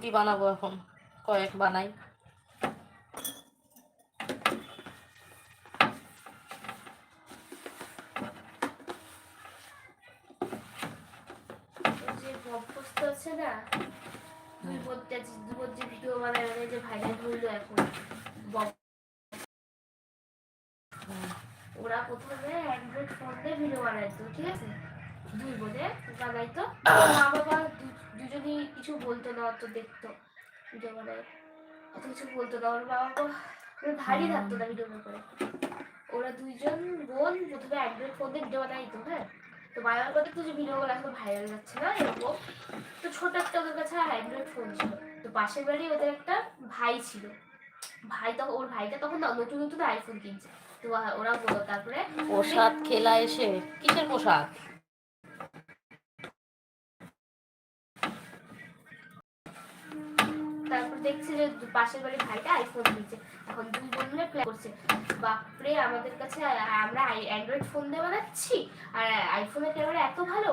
রুটি বানাবো এখন, কয়েক বানাই। যে বকবস্ত আছে না, দুই যে ভিডিও বানায় মানে যে ভাইরাল হইলো এখন, ওরা প্রথমে অ্যান্ড্রয়েড ফোন দিয়ে ভিডিও বানাইতো, ঠিক আছে, দুই বোনে বানাইতো, মা বাবা দুজনই কিছু বলতো না, অত দেখতো ভিডিও বানায়, অত কিছু বলতো না, ওর মা বাবা ধারই থাকতো না ভিডিও করে। ওরা দুইজন বোন প্রথমে অ্যান্ড্রয়েড ফোন দিয়ে ভিডিও বানাইতো, হ্যাঁ, তো বাবার কথা তো যে ভিডিওগুলো এখন ভাইরাল যাচ্ছে না এরকম, তো ছোট একটা ওদের কাছে অ্যান্ড্রয়েড ফোন ছিল, তো পাশের বাড়ি ওদের একটা ভাই ছিল, ভাই তখন ওর ভাইটা তখন নতুন নতুন আইফোন কিনছে, তো ওরা বলো তারপরে প্রসাদ খেলা এসে, কিসের প্রসাদ? তারপর দেখছি যে পাশের বাড়ির ভাইটা আইফোন কিনছে, এখন দুই বোন মিলে প্ল্যান করছে, বাপরে আমাদের কাছে আমরা অ্যান্ড্রয়েড ফোন দিয়ে বানাচ্ছি আর আইফোনের ক্যামেরা এত ভালো,